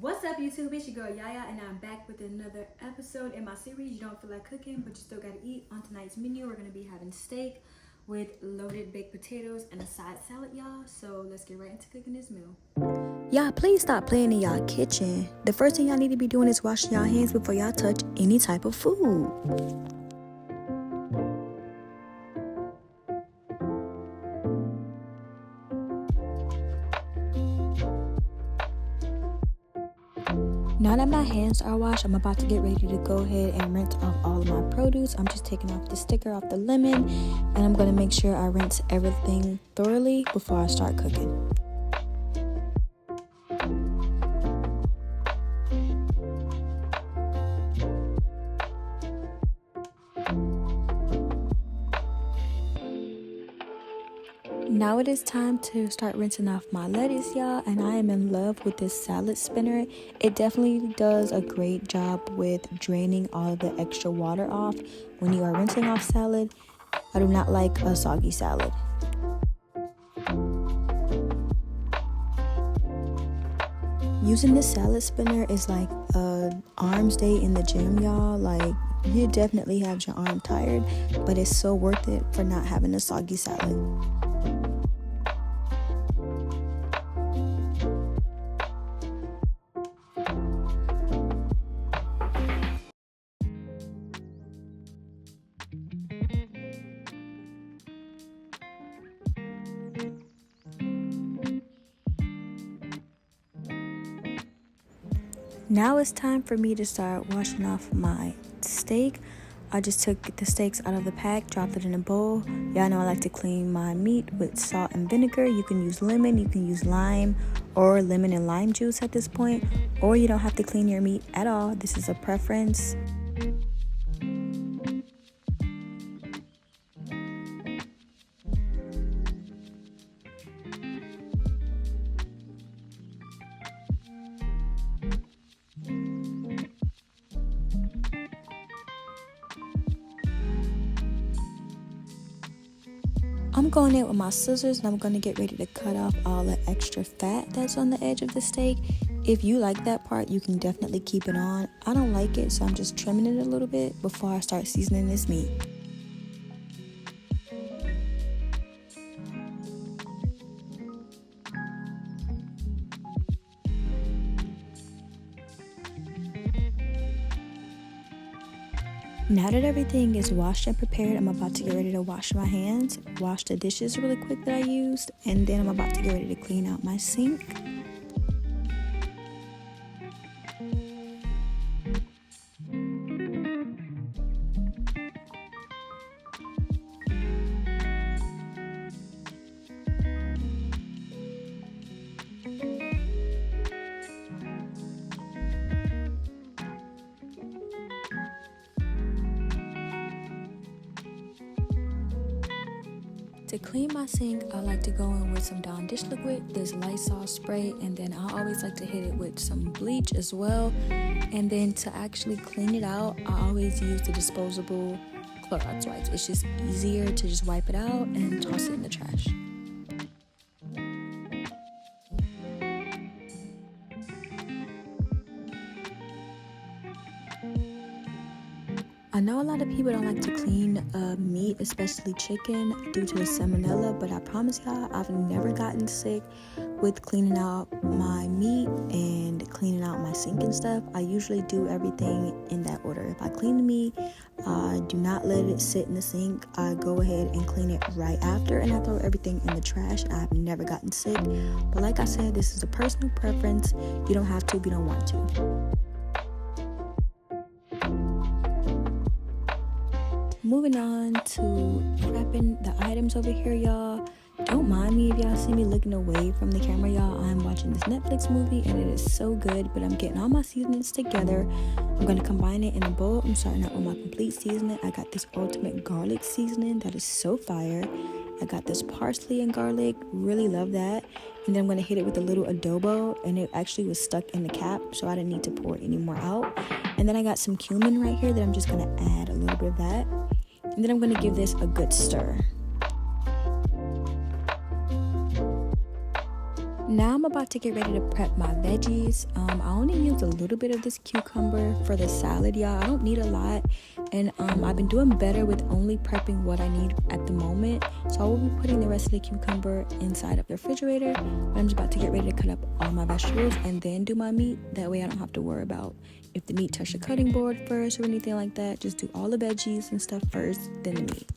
What's up, YouTube? It's your girl Yaya, and I'm back with another episode in my series You Don't Feel Like Cooking but You Still Gotta Eat. On tonight's menu, we're gonna be having steak with loaded baked potatoes and a side salad, y'all. So let's get right into cooking this meal. Y'all, please stop playing in y'all kitchen. The first thing y'all need to be doing is washing y'all hands before y'all touch any type of food. Now that my hands are washed, I'm about to get ready to go ahead and rinse off all of my produce. I'm just taking off the sticker off the lemon, and I'm going to make sure I rinse everything thoroughly before I start cooking. Now it is time to start rinsing off my lettuce, y'all, and I am in love with this salad spinner. It definitely does a great job with draining all of the extra water off when you are rinsing off salad. I do not like a soggy salad. Using this salad spinner is like an arms day in the gym, y'all. Like, you definitely have your arm tired, but it's so worth it for not having a soggy salad. Now it's time for me to start washing off my steak. I just took the steaks out of the pack, dropped it in a bowl. Y'all know I like to clean my meat with salt and vinegar. You can use lemon, you can use lime, or lemon and lime juice at this point, or you don't have to clean your meat at all. This is a preference. I'm going in with my scissors, and I'm going to get ready to cut off all the extra fat that's on the edge of the steak. If you like that part, you can definitely keep it on. I don't like it, so I'm just trimming it a little bit before I start seasoning this meat. Now that everything is washed and prepared, I'm about to get ready to wash my hands, wash the dishes really quick that I used, and then I'm about to get ready to clean out my sink. To clean my sink, I like to go in with some Dawn dish liquid, this Lysol spray, and then I always like to hit it with some bleach as well. And then to actually clean it out, I always use the disposable Clorox wipes. It's just easier to just wipe it out and toss it in the trash. I know a lot of people don't like to clean meat, especially chicken, due to the salmonella, but I promise y'all, I've never gotten sick with cleaning out my meat and cleaning out my sink and stuff. I usually do everything in that order. If I clean the meat, I do not let it sit in the sink. I go ahead and clean it right after, and I throw everything in the trash. I've never gotten sick, but like I said, this is a personal preference. You don't have to if you don't want to. Moving on to prepping the items over here, y'all. Don't mind me if y'all see me looking away from the camera, y'all. I'm watching this Netflix movie and it is so good, but I'm getting all my seasonings together. I'm going to combine it in a bowl. I'm starting out with my complete seasoning. I got this ultimate garlic seasoning that is so fire. I got this parsley and garlic, really love that. And then I'm going to hit it with a little adobo, and it actually was stuck in the cap, so I didn't need to pour it any more out. And then I got some cumin right here that I'm just going to add a little bit of that. And then I'm going to give this a good stir. Now I'm about to get ready to prep my veggies. I only used a little bit of this cucumber for the salad, y'all. I don't need a lot, and I've been doing better with only prepping what I need at the moment. So I will be putting the rest of the cucumber inside of the refrigerator. But I'm just about to get ready to cut up all my vegetables and then do my meat. That way I don't have to worry about if the meat touched the cutting board first or anything like that. Just do all the veggies and stuff first, then the meat.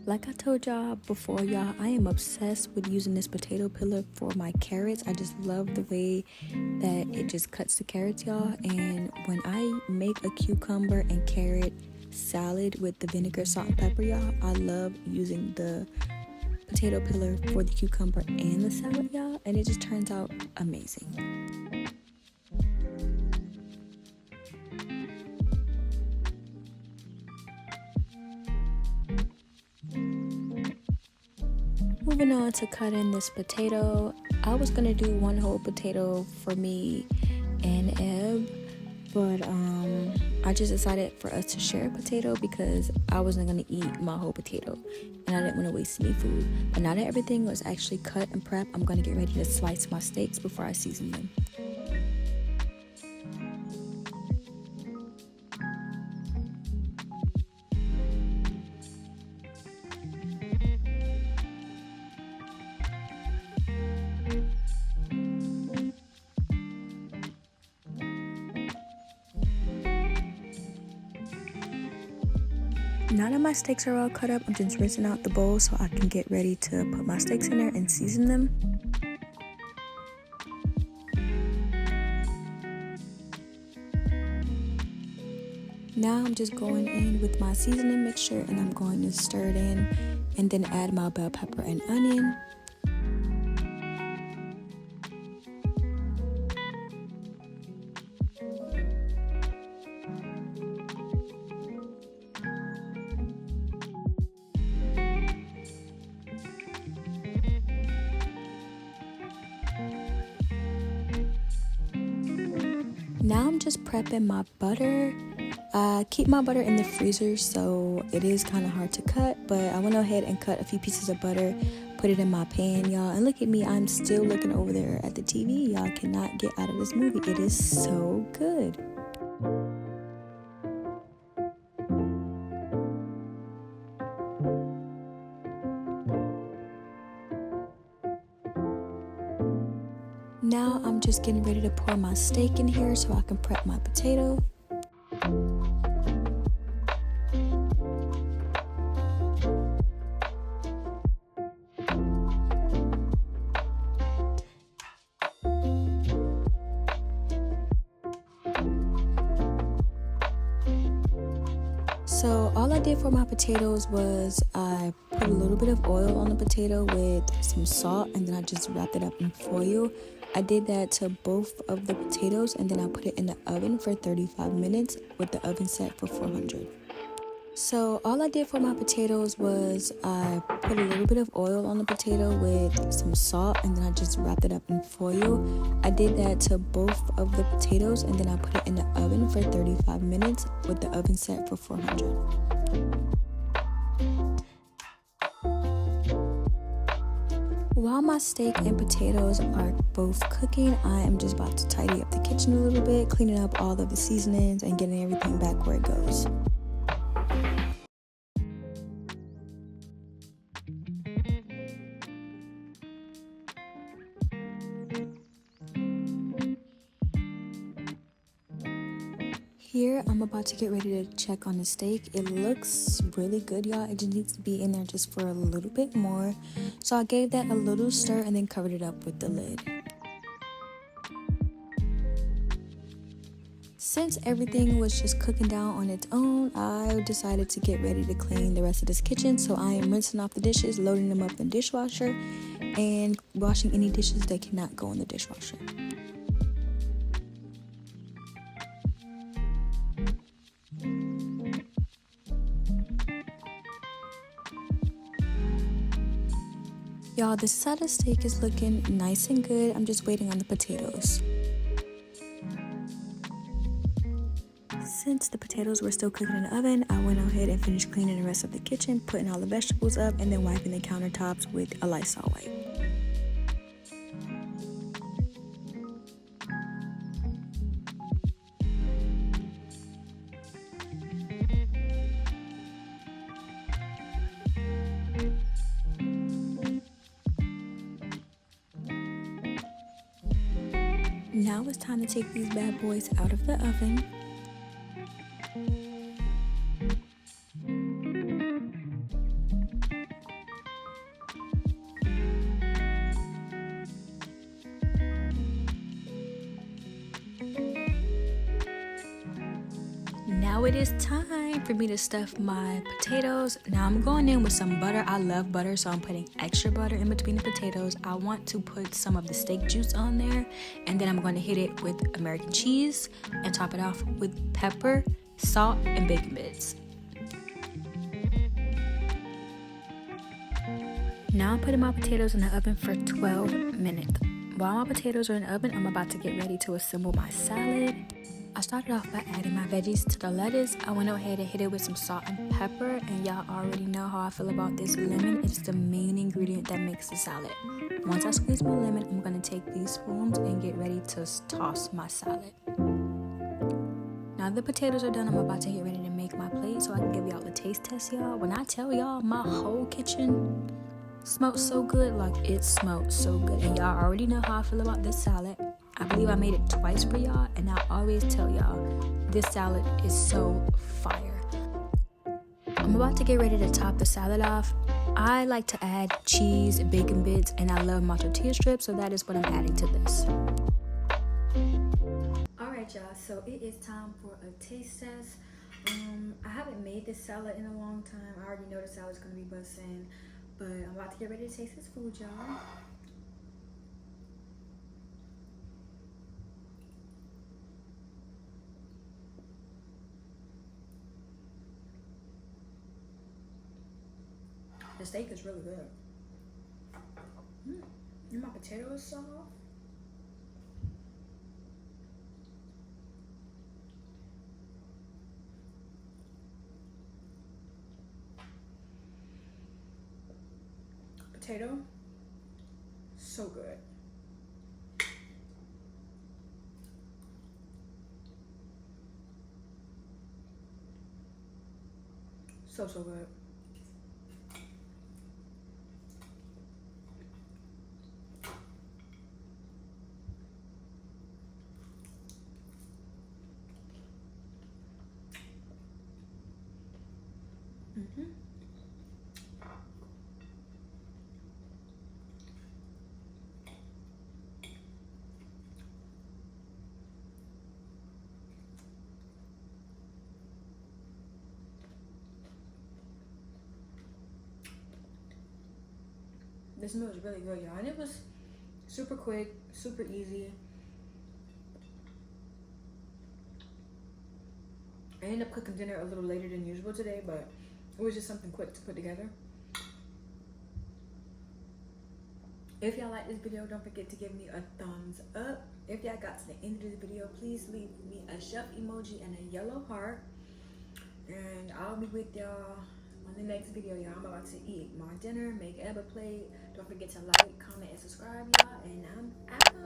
Like I told y'all before, y'all, I am obsessed with using this potato peeler for my carrots. I just love the way that it just cuts the carrots, y'all. And when I make a cucumber and carrot salad with the vinegar, salt, and pepper, y'all, I love using the potato peeler for the cucumber and the salad, y'all. And it just turns out amazing. Moving on to cutting this potato. I was gonna do one whole potato for me and Eb, but I just decided for us to share a potato because I wasn't gonna eat my whole potato and I didn't want to waste any food. But now that everything was actually cut and prepped, I'm gonna get ready to slice my steaks before I season them. Now that my steaks are all cut up, I'm just rinsing out the bowl so I can get ready to put my steaks in there and season them. Now I'm just going in with my seasoning mixture and I'm going to stir it in and then add my bell pepper and onion. Now I'm just prepping my butter. I keep my butter in the freezer, so it is kind of hard to cut, but I went ahead and cut a few pieces of butter, put it in my pan, y'all. And look at me, I'm still looking over there at the TV. Y'all cannot get out of this movie. It is so good. Now I'm just getting ready to pour my steak in here so I can prep my potato. So all I did for my potatoes was I put a little bit of oil on the potato with some salt and then I just wrapped it up in foil. I did that to both of the potatoes and then I put it in the oven for 35 minutes with the oven set for 400. So all I did for my potatoes was I put a little bit of oil on the potato with some salt and then I just wrapped it up in foil. I did that to both of the potatoes and then I put it in the oven for 35 minutes with the oven set for 400. While my steak and potatoes are both cooking, I am just about to tidy up the kitchen a little bit, cleaning up all of the seasonings and getting everything back where it goes. Here, I'm about to get ready to check on the steak. It looks really good, y'all. It just needs to be in there just for a little bit more. So I gave that a little stir and then covered it up with the lid. Since everything was just cooking down on its own, I decided to get ready to clean the rest of this kitchen. So I am rinsing off the dishes, loading them up in the dishwasher, and washing any dishes that cannot go in the dishwasher. Y'all, this side of the steak is looking nice and good. I'm just waiting on the potatoes. since the potatoes were still cooking in the oven, I went ahead and finished cleaning the rest of the kitchen, putting all the vegetables up, and then wiping the countertops with a Lysol wipe. Now it's time to take these bad boys out of the oven. Now it is time for me to stuff my potatoes. Now I'm going in with some butter. I love butter, so I'm putting extra butter in between the potatoes. I want to put some of the steak juice on there, and then I'm going to hit it with American cheese and top it off with pepper, salt, and bacon bits. Now I'm putting my potatoes in the oven for 12 minutes. While my potatoes are in the oven, I'm about to get ready to assemble my salad. I started off by adding my veggies to the lettuce. I went ahead and hit it with some salt and pepper, and y'all already know how I feel about this lemon. It's the main ingredient that makes the salad. Once I squeeze my lemon, I'm going to take these spoons and get ready to toss my salad. Now the potatoes are done, I'm about to get ready to make my plate so I can give y'all a taste test, y'all. When I tell y'all my whole kitchen smelled so good, like it smelled so good, and y'all already know how I feel about this salad. I believe I made it twice for y'all, and I always tell y'all this salad is so fire. I'm about to get ready to top the salad off. I like to add cheese, bacon bits, and I love my tortilla strips, so that is what I'm adding to this. Alright y'all, so it is time for a taste test. I haven't made this salad in a long time. I already know the salad's gonna be bussin', but I'm about to get ready to taste this food, y'all. The steak is really good. And my potato is soft. Potato, so good. So good. This meal is really good, y'all, and it was super quick, super easy. I ended up cooking dinner a little later than usual today, but it was just something quick to put together. If y'all like this video, don't forget to give me a thumbs up. If y'all got to the end of this video, please leave me a chef emoji and a yellow heart. And I'll be with y'all on the next video, y'all. I'm about to eat my dinner, make Eba plate. Don't forget to like, comment, and subscribe, y'all. And I'm out.